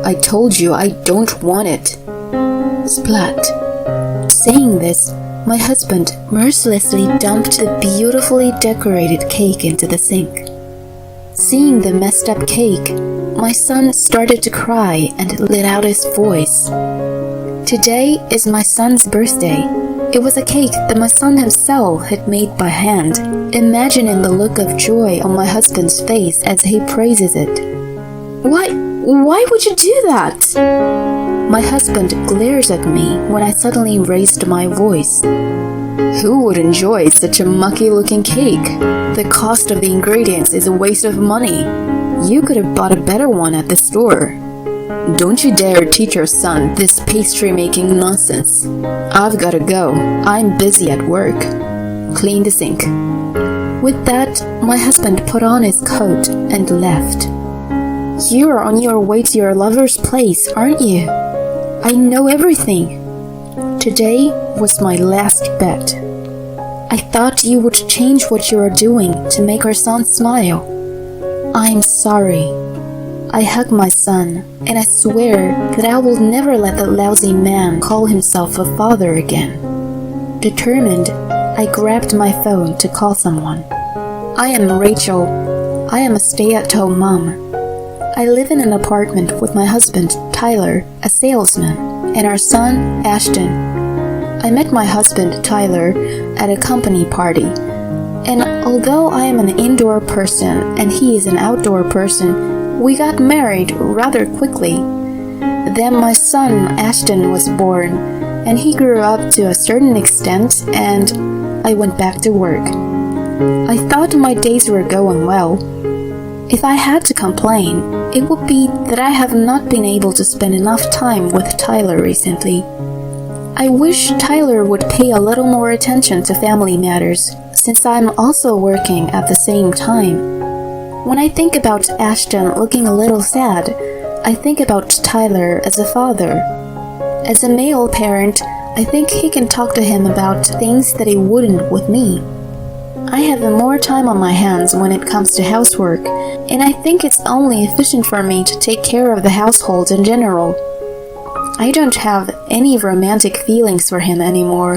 I told you I don't want it. Splat. Saying this, my husband mercilessly dumped the beautifully decorated cake into the sink. Seeing the messed up cake, my son started to cry and let out his voice. Today is my son's birthday. It was a cake that my son himself had made by hand. Imagining the look of joy on my husband's face as he praises it. Why would you do that? My husband glares at me when I suddenly raised my voice. Who would enjoy such a mucky-looking cake? The cost of the ingredients is a waste of money. You could have bought a better one at the store. Don't you dare teach your son this pastry-making nonsense. I've gotta go. I'm busy at work. Clean the sink. With that, my husband put on his coat and left. You're on your way to your lover's place, aren't you? I know everything. Today was my last bet. I thought you would change what you are doing to make our son smile. I'm sorry. I hug my son, and I swear that I will never let that lousy man call himself a father again. Determined, I grabbed my phone to call someone. I am Rachel. I am a stay-at-home mom. I live in an apartment with my husband, Tyler, a salesman, and our son, Ashton. I met my husband, Tyler, at a company party. And although I am an indoor person and he is an outdoor person, we got married rather quickly. Then my son, Ashton, was born, and he grew up to a certain extent, and I went back to work. I thought my days were going well. If I had to complain, it would be that I have not been able to spend enough time with Tyler recently. I wish Tyler would pay a little more attention to family matters, since I'm also working at the same time. When I think about Ashton looking a little sad, I think about Tyler as a father. As a male parent, I think he can talk to him about things that he wouldn't with me. I have more time on my hands when it comes to housework, and I think it's only efficient for me to take care of the household in general. I don't have any romantic feelings for him anymore,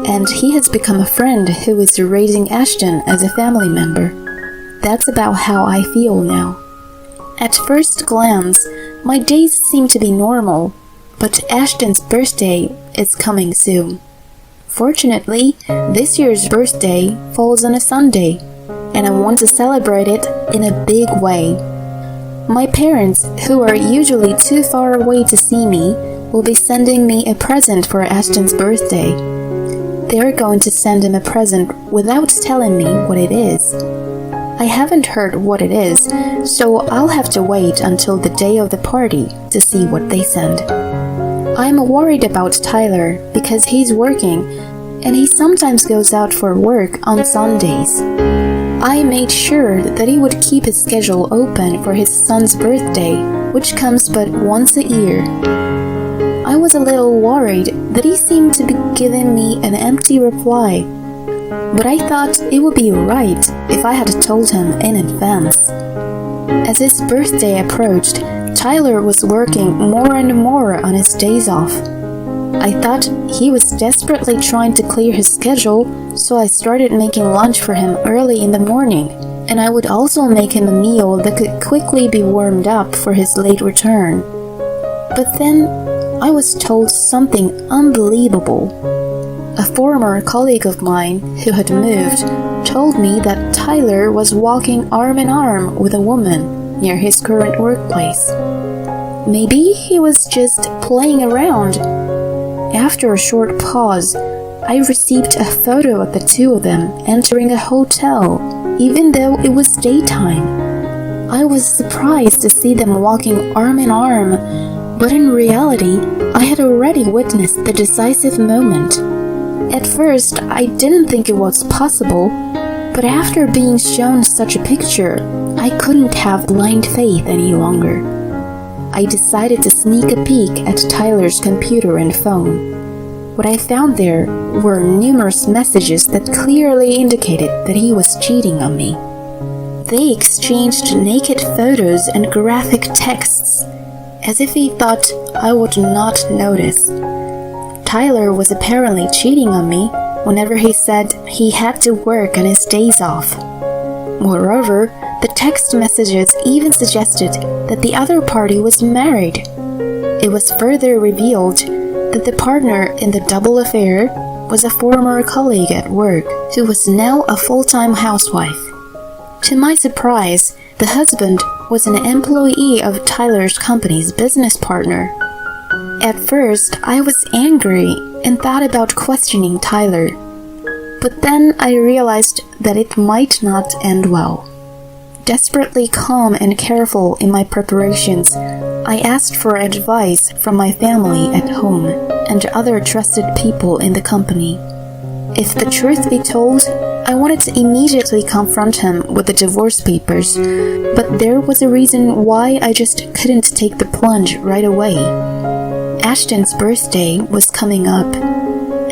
and he has become a friend who is raising Ashton as a family member. That's about how I feel now. At first glance, my days seem to be normal, but Ashton's birthday is coming soon. Fortunately, this year's birthday falls on a Sunday, and I want to celebrate it in a big way. My parents, who are usually too far away to see me, will be sending me a present for Ashton's birthday. They're going to send him a present without telling me what it is. I haven't heard what it is, so I'll have to wait until the day of the party to see what they send. I'm worried about Tyler because he's working, and he sometimes goes out for work on Sundays. I made sure that he would keep his schedule open for his son's birthday, which comes but once a year. I was a little worried that he seemed to be giving me an empty reply, but I thought it would be right if I had told him in advance. As his birthday approached, Tyler was working more and more on his days off. I thought he was desperately trying to clear his schedule, so I started making lunch for him early in the morning, and I would also make him a meal that could quickly be warmed up for his late return. But then, I was told something unbelievable. A former colleague of mine who had moved told me that Tyler was walking arm in arm with a woman near his current workplace. Maybe he was just playing around. After a short pause, I received a photo of the two of them entering a hotel, even though it was daytime. I was surprised to see them walking arm in arm, but in reality, I had already witnessed the decisive moment. At first, I didn't think it was possible, but after being shown such a picture, I couldn't have blind faith any longer. I decided to sneak a peek at Tyler's computer and phone. What I found there were numerous messages that clearly indicated that he was cheating on me. They exchanged naked photos and graphic texts. as if he thought I would not notice. Tyler was apparently cheating on me whenever he said he had to work on his days off. Moreover, the text messages even suggested that the other party was married. It was further revealed that the partner in the double affair was a former colleague at work who was now a full-time housewife. To my surprise, the husband was an employee of Tyler's company's business partner. At first, I was angry and thought about questioning Tyler. But then I realized that it might not end well. Desperately calm and careful in my preparations, I asked for advice from my family at home and other trusted people in the company. If the truth be told, I wanted to immediately confront him with the divorce papers, but there was a reason why I just couldn't take the plunge right away. Ashton's birthday was coming up.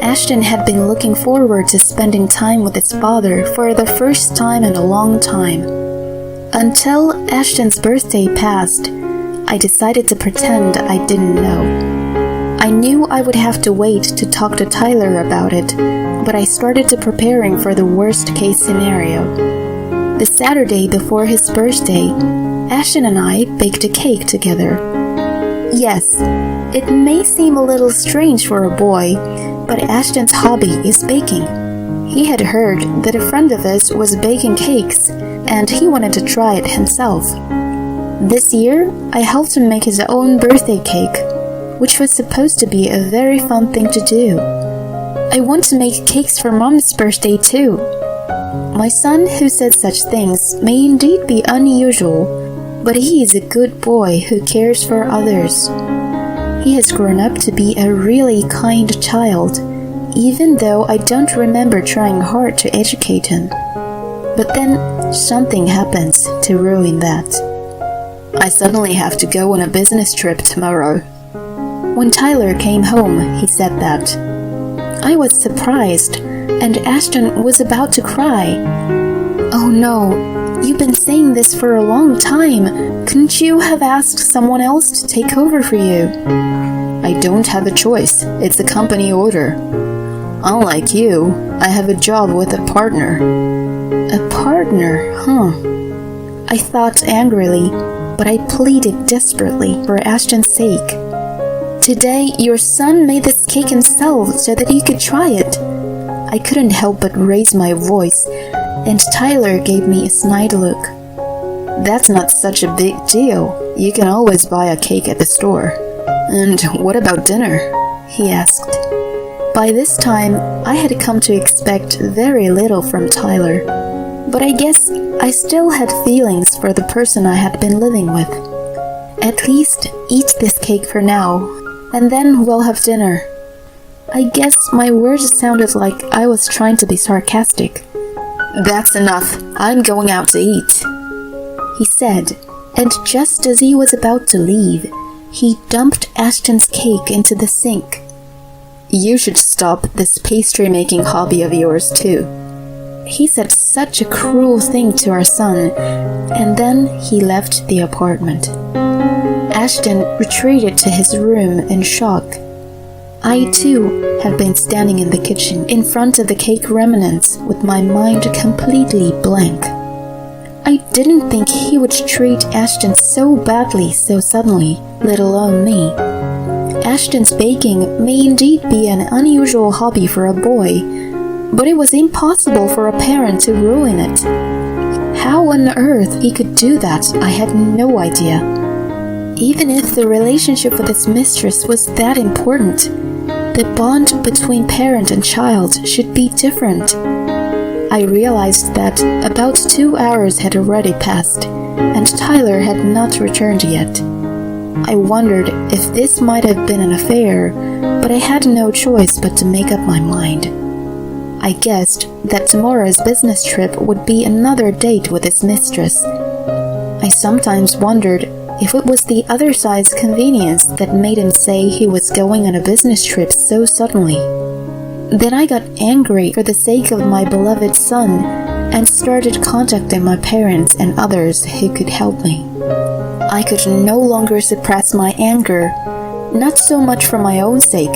Ashton had been looking forward to spending time with his father for the first time in a long time. Until Ashton's birthday passed, I decided to pretend I didn't know. I knew I would have to wait to talk to Tyler about it, but I started to preparing for the worst-case scenario. The Saturday before his birthday, Ashton and I baked a cake together. Yes, it may seem a little strange for a boy, but Ashton's hobby is baking. He had heard that a friend of his was baking cakes, and he wanted to try it himself. This year, I helped him make his own birthday cake, which was supposed to be a very fun thing to do. I want to make cakes for Mom's birthday too. My son, who said such things, may indeed be unusual, but he is a good boy who cares for others. He has grown up to be a really kind child, even though I don't remember trying hard to educate him. But then something happens to ruin that. I suddenly have to go on a business trip tomorrow. When Tyler came home, he said that. I was surprised, and Ashton was about to cry. "Oh no, you've been saying this for a long time. Couldn't you have asked someone else to take over for you?" "I don't have a choice. It's a company order. Unlike you, I have a job with a partner." A partner, huh? I thought angrily, but I pleaded desperately for Ashton's sake. "Today, your son made this cake himself so that you could try it." I couldn't help but raise my voice, and Tyler gave me a snide look. "That's not such a big deal. You can always buy a cake at the store." "And what about dinner?" he asked. By this time, I had come to expect very little from Tyler, but I guess I still had feelings for the person I had been living with. "At least eat this cake for now, and then we'll have dinner." I guess my words sounded like I was trying to be sarcastic. "That's enough. I'm going out to eat," he said, and just as he was about to leave, he dumped Ashton's cake into the sink. "You should stop this pastry-making hobby of yours too." He said such a cruel thing to our son, and then he left the apartment. Ashton retreated to his room in shock. I too have been standing in the kitchen in front of the cake remnants with my mind completely blank. I didn't think he would treat Ashton so badly so suddenly, let alone me. Ashton's baking may indeed be an unusual hobby for a boy, but it was impossible for a parent to ruin it. How on earth he could do that, I had no idea. Even if the relationship with his mistress was that important, the bond between parent and child should be different. I realized that about 2 hours had already passed, and Tyler had not returned yet. I wondered if this might have been an affair, but I had no choice but to make up my mind. I guessed that tomorrow's business trip would be another date with his mistress. I sometimes wondered if it was the other side's convenience that made him say he was going on a business trip so suddenly. Then I got angry for the sake of my beloved son and started contacting my parents and others who could help me. I could no longer suppress my anger, not so much for my own sake,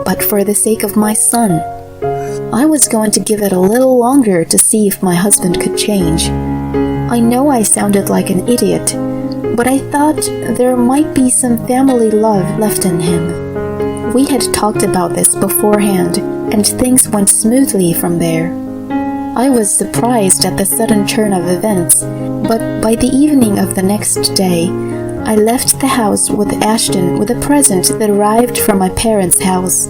but for the sake of my son. I was going to give it a little longer to see if my husband could change. I know I sounded like an idiot, but I thought there might be some family love left in him. We had talked about this beforehand, and things went smoothly from there. I was surprised at the sudden turn of events, but by the evening of the next day, I left the house with Ashton with a present that arrived from my parents' house.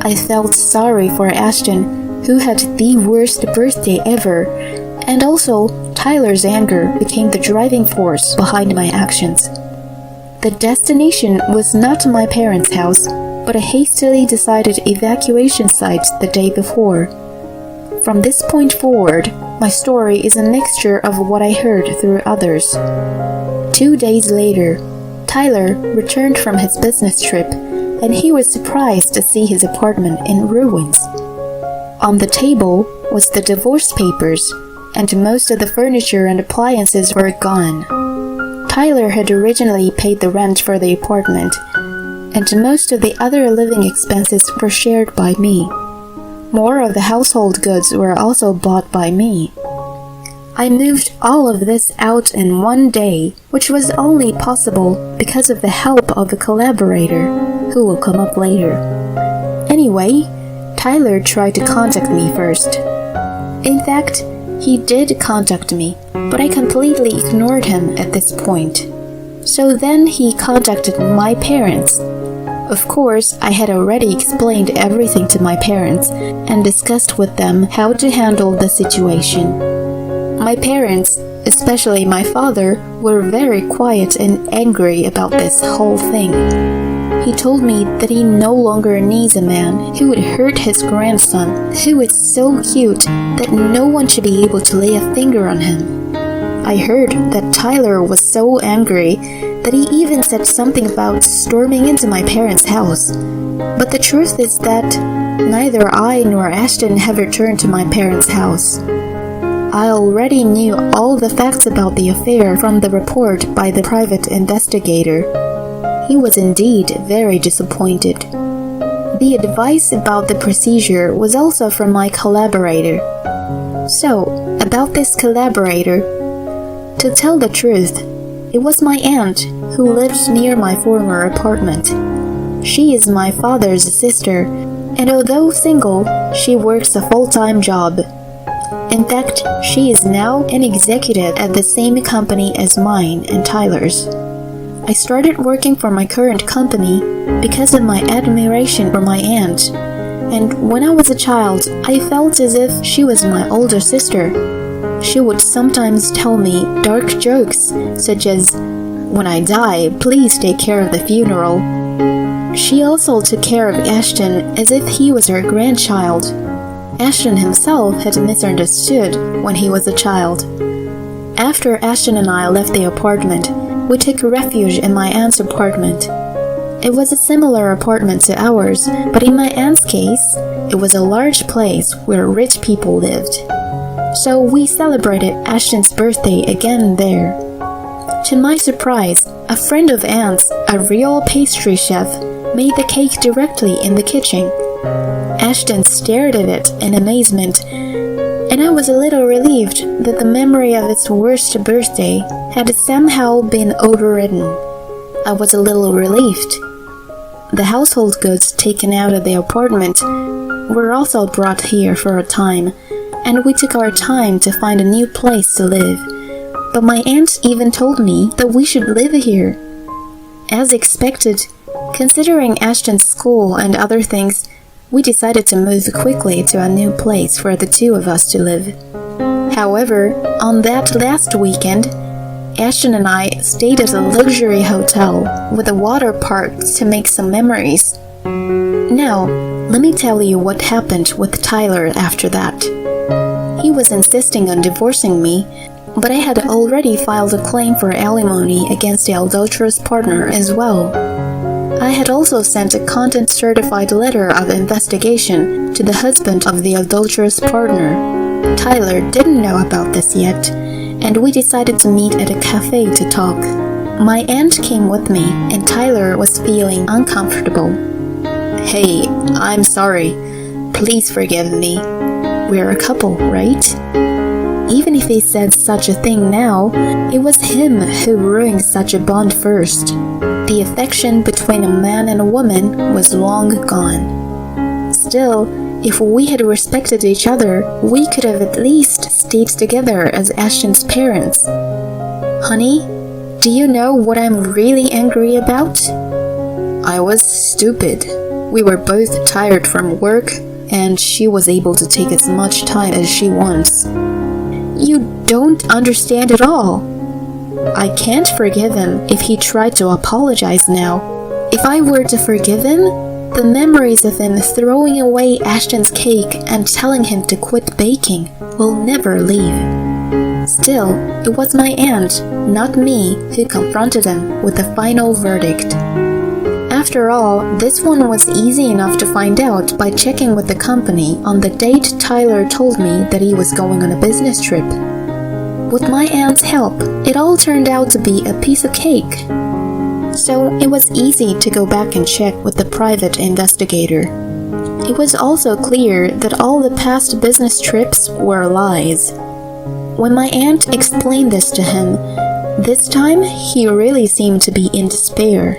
I felt sorry for Ashton, who had the worst birthday ever, and also Tyler's anger became the driving force behind my actions. The destination was not my parents' house, but a hastily decided evacuation site the day before. From this point forward, my story is a mixture of what I heard through others. 2 days later, Tyler returned from his business trip, and he was surprised to see his apartment in ruins. On the table was the divorce papers, and most of the furniture and appliances were gone. Tyler had originally paid the rent for the apartment, and most of the other living expenses were shared by me. More of the household goods were also bought by me. I moved all of this out in one day, which was only possible because of the help of a collaborator, who will come up later. Anyway, Tyler tried to contact me first. In fact, he did contact me, but I completely ignored him at this point. So then he contacted my parents. Of course, I had already explained everything to my parents and discussed with them how to handle the situation. My parents, especially my father, were very quiet and angry about this whole thing. He told me that he no longer needs a man who would hurt his grandson, who is so cute that no one should be able to lay a finger on him. I heard that Tyler was so angry that he even said something about storming into my parents' house. But the truth is that neither I nor Ashton have returned to my parents' house. I already knew all the facts about the affair from the report by the private investigator. He was indeed very disappointed. The advice about the procedure was also from my collaborator. So, about this collaborator, to tell the truth, it was my aunt who lived near my former apartment. She is my father's sister, and although single, she works a full-time job. In fact, she is now an executive at the same company as mine and Tyler's. I started working for my current company because of my admiration for my aunt, and when I was a child, I felt as if she was my older sister. She would sometimes tell me dark jokes, such as, "When I die, please take care of the funeral." She also took care of Ashton as if he was her grandchild. Ashton himself had misunderstood when he was a child. After Ashton and I left the apartment, we took refuge in my aunt's apartment. It was a similar apartment to ours, but in my aunt's case, it was a large place where rich people lived. So we celebrated Ashton's birthday again there. To my surprise, a friend of Aunt's, a real pastry chef, made the cake directly in the kitchen. Ashton stared at it in amazement, and I was a little relieved that the memory of its worst birthday had somehow been overridden. I was a little relieved. The household goods taken out of the apartment were also brought here for a time, and we took our time to find a new place to live. But my aunt even told me that we should live here. As expected, considering Ashton's school and other things, we decided to move quickly to a new place for the two of us to live. However, on that last weekend, Ashton and I stayed at a luxury hotel with a water park to make some memories. Now, let me tell you what happened with Tyler after that. He was insisting on divorcing me, but I had already filed a claim for alimony against the adulterous partner as well. I had also sent a content-certified letter of investigation to the husband of the adulterous partner. Tyler didn't know about this yet, and we decided to meet at a cafe to talk. My aunt came with me, and Tyler was feeling uncomfortable. Hey, I'm sorry. Please forgive me. We're a couple, right? Even if he said such a thing now, it was him who ruined such a bond first. The affection between a man and a woman was long gone. Still, if we had respected each other, we could have at least stayed together as Ashton's parents. Honey, do you know what I'm really angry about? I was stupid. We were both tired from work, and she was able to take as much time as she wants. You don't understand at all. I can't forgive him if he tried to apologize now. If I were to forgive him, the memories of him throwing away Ashton's cake and telling him to quit baking will never leave. Still, it was my aunt, not me, who confronted him with the final verdict. After all, this one was easy enough to find out by checking with the company on the date Tyler told me that he was going on a business trip. With my aunt's help, it all turned out to be a piece of cake. So it was easy to go back and check with the private investigator. It was also clear that all the past business trips were lies. When my aunt explained this to him, this time he really seemed to be in despair.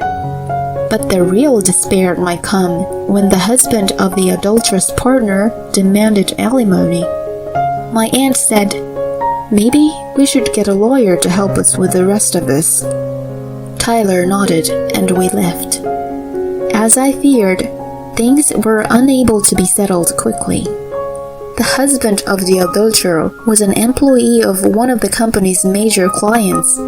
But the real despair might come when the husband of the adulterous partner demanded alimony. My aunt said, "Maybe we should get a lawyer to help us with the rest of this." Tyler nodded and we left. As I feared, things were unable to be settled quickly. The husband of the adulterer was an employee of one of the company's major clients.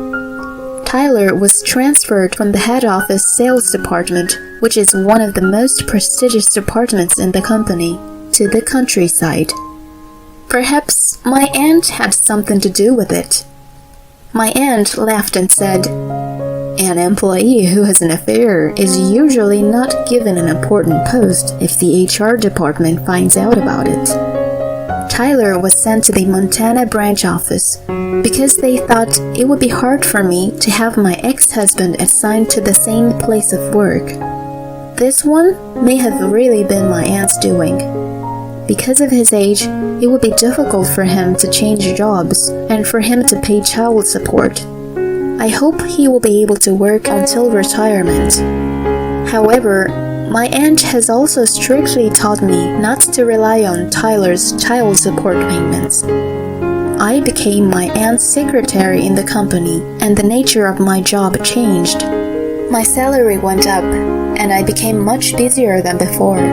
Tyler was transferred from the head office sales department, which is one of the most prestigious departments in the company, to the countryside. Perhaps my aunt had something to do with it. My aunt laughed and said, "An employee who has an affair is usually not given an important post if the HR department finds out about it." Tyler was sent to the Montana branch office because they thought it would be hard for me to have my ex-husband assigned to the same place of work. This one may have really been my aunt's doing. Because of his age, it would be difficult for him to change jobs and for him to pay child support. I hope he will be able to work until retirement. However, my aunt has also strictly taught me not to rely on Tyler's child support payments. I became my aunt's secretary in the company, and the nature of my job changed. My salary went up, and I became much busier than before.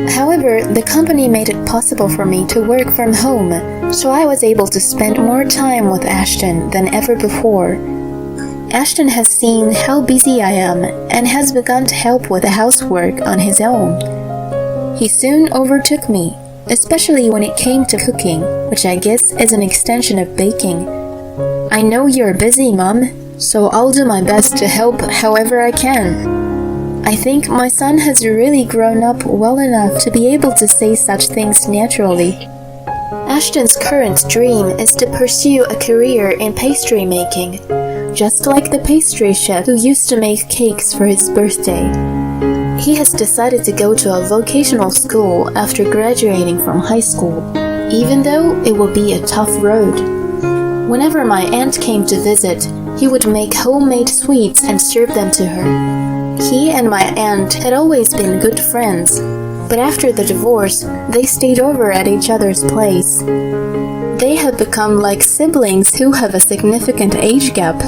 However, the company made it possible for me to work from home, so I was able to spend more time with Ashton than ever before. Ashton has seen how busy I am and has begun to help with the housework on his own. He soon overtook me, especially when it came to cooking, which I guess is an extension of baking. "I know you're busy, Mom, so I'll do my best to help however I can." I think my son has really grown up well enough to be able to say such things naturally. Ashton's current dream is to pursue a career in pastry making, just like the pastry chef who used to make cakes for his birthday. He has decided to go to a vocational school after graduating from high school, even though it will be a tough road. Whenever my aunt came to visit, he would make homemade sweets and serve them to her. He and my aunt had always been good friends, but after the divorce, they stayed over at each other's place. They have become like siblings who have a significant age gap.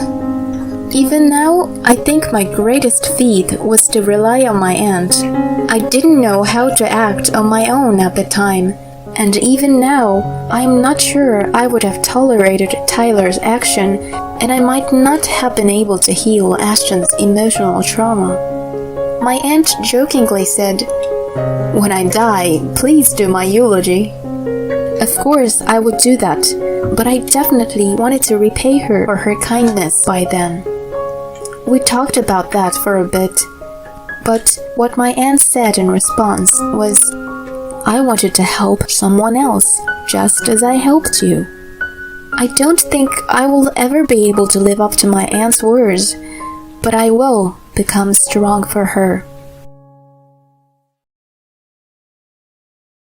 Even now, I think my greatest feat was to rely on my aunt. I didn't know how to act on my own at the time, and even now, I'm not sure I would have tolerated Tyler's action, and I might not have been able to heal Ashton's emotional trauma. My aunt jokingly said, "When I die, please do my eulogy." Of course, I would do that, but I definitely wanted to repay her for her kindness by then. We talked about that for a bit, but what my aunt said in response was, "I wanted to help someone else, just as I helped you." I don't think I will ever be able to live up to my aunt's words, but I will become strong for her.